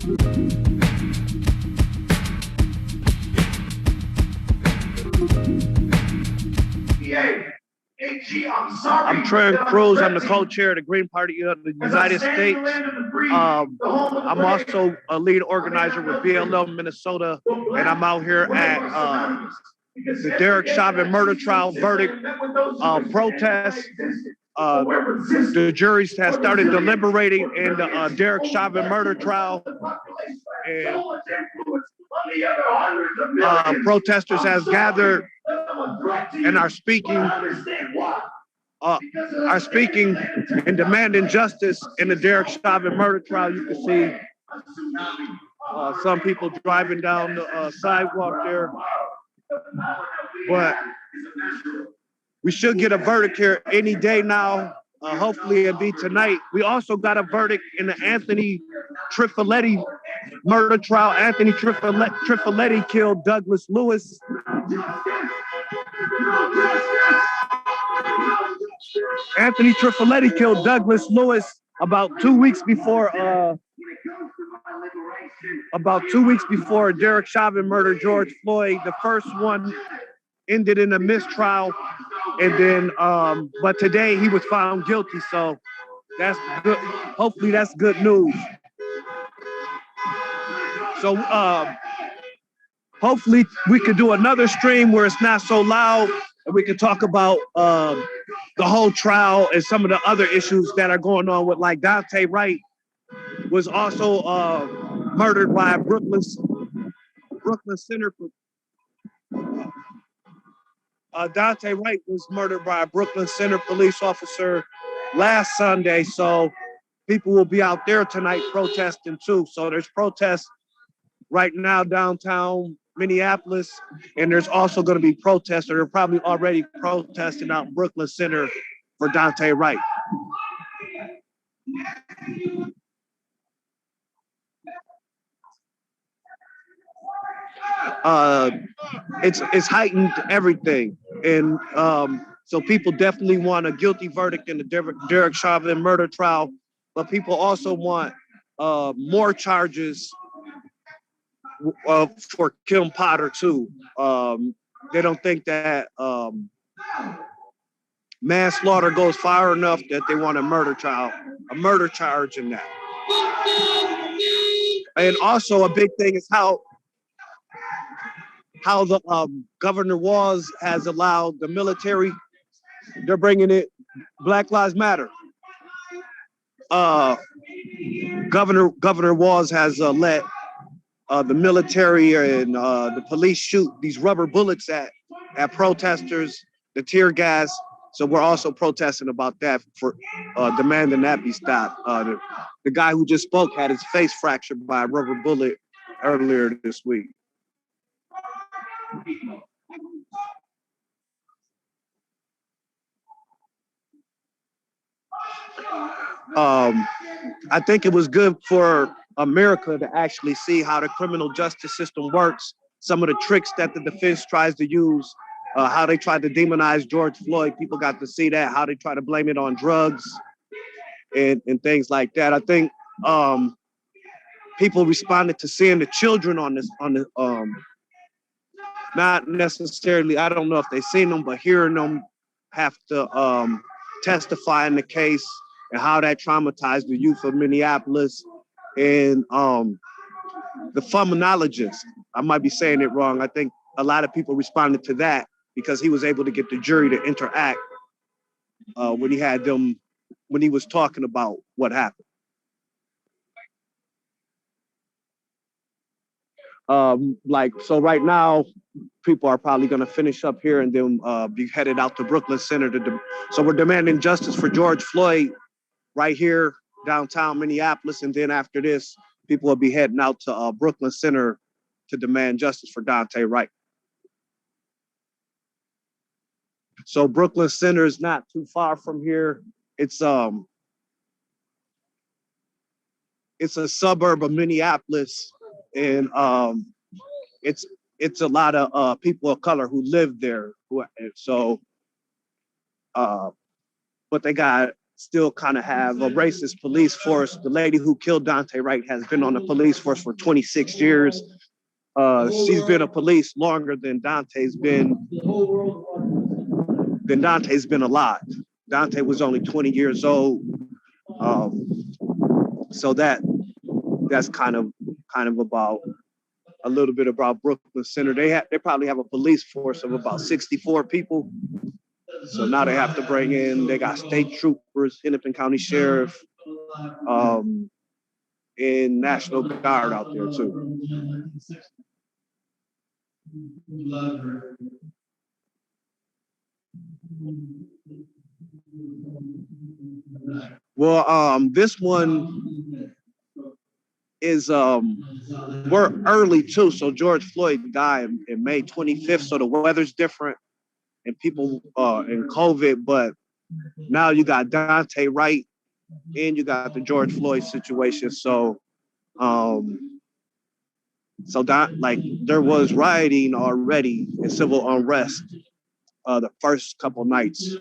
I'm Trahern Cruz. I'm the co-chair of the Green Party of the United States. I'm also a lead organizer with BLM Minnesota, and I'm out here at the Derek Chauvin murder trial verdict protest. The juries have started deliberating in the Derek Chauvin murder trial, and protesters have gathered and are speaking and demanding justice in the Derek Chauvin murder trial. You can see some people driving down the sidewalk there, but we should get a verdict here any day now. Hopefully it'll be tonight. We also got a verdict in the Anthony Trifoletti murder trial. Anthony Trifoletti killed Douglas Lewis. Anthony Trifoletti killed Douglas Lewis about 2 weeks before Derek Chauvin murdered George Floyd. The first one ended in a mistrial, and then but today he was found guilty, so that's good. Hopefully that's good news. So hopefully we could do another stream where it's not so loud, and we can talk about the whole trial and some of the other issues that are going on with, like, Duante Wright was also murdered by Brooklyn Center for Duante Wright was murdered by a Brooklyn Center police officer last Sunday, so people will be out there tonight protesting too. So there's protests right now downtown Minneapolis, and there's also going to be protests, or they're probably already protesting out in Brooklyn Center for Duante Wright. It's heightened everything, and so people definitely want a guilty verdict in the Derek Chauvin murder trial, but people also want more charges for Kim Potter too. They don't think that manslaughter goes far enough that they want a murder charge in that. And also a big thing is how the Governor Walz has allowed the military. They're bringing it Black Lives Matter. Governor Walz has let the military and the police shoot these rubber bullets at protesters, the tear gas. So we're also protesting about that, for demanding that be stopped. The guy who just spoke had his face fractured by a rubber bullet earlier this week. I think it was good for America to actually see how the criminal justice system works, some of the tricks that the defense tries to use, how they tried to demonize George Floyd. People got to see that, how they try to blame it on drugs and things like that. I think people responded to seeing the children on the not necessarily, I don't know if they've seen them, but hearing them have to testify in the case, and how that traumatized the youth of Minneapolis. And the pulmonologist, I might be saying it wrong, I think a lot of people responded to that because he was able to get the jury to interact when he was talking about what happened. So right now, people are probably going to finish up here and then be headed out to Brooklyn Center. So we're demanding justice for George Floyd right here downtown Minneapolis, and then after this, people will be heading out to Brooklyn Center to demand justice for Duante Wright. So Brooklyn Center is not too far from here. It's a suburb of Minneapolis, and it's a lot of people of color who live there. But they got still kind of have a racist police force. The lady who killed Duante Wright has been on the police force for 26 years. She's been a police longer than Dante's been alive. Duante was only 20 years old. So that's kind of about a little bit about Brooklyn Center. They probably have a police force of about 64 people. So now they have to bring in, they got state troopers, Hennepin County Sheriff, and National Guard out there too. Well, this one is we're early too. So George Floyd died in May 25th. So the weather's different and people in COVID, but now you got Duante Wright and you got the George Floyd situation. So there was rioting already and civil unrest the first couple nights,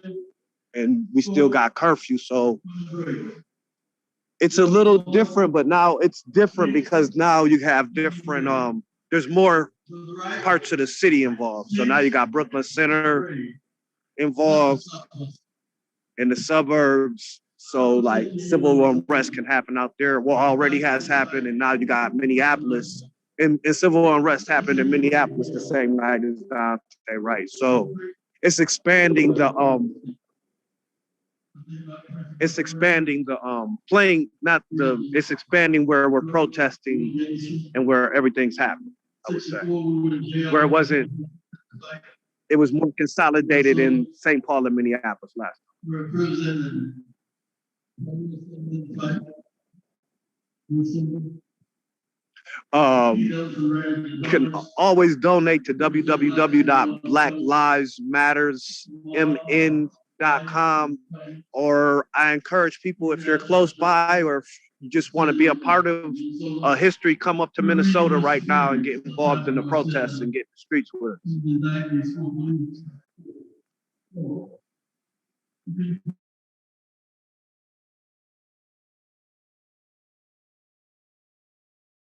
and we still got curfew. So it's a little different, but now it's different because now you have different, there's more parts of the city involved. So now you got Brooklyn Center involved in the suburbs. So like civil unrest can happen out there. Well, already has happened. And now you got Minneapolis and civil unrest happened in Minneapolis the same night as Duante Wright. So it's expanding the it's expanding where we're protesting and where everything's happening, I would say. Where it was more consolidated in St. Paul and Minneapolis last time. You can always donate to www.blacklivesmattersmn.com, or I encourage people, if you're close by or if you just want to be a part of history, come up to Minnesota right now and get involved in the protests and get in the streets with us.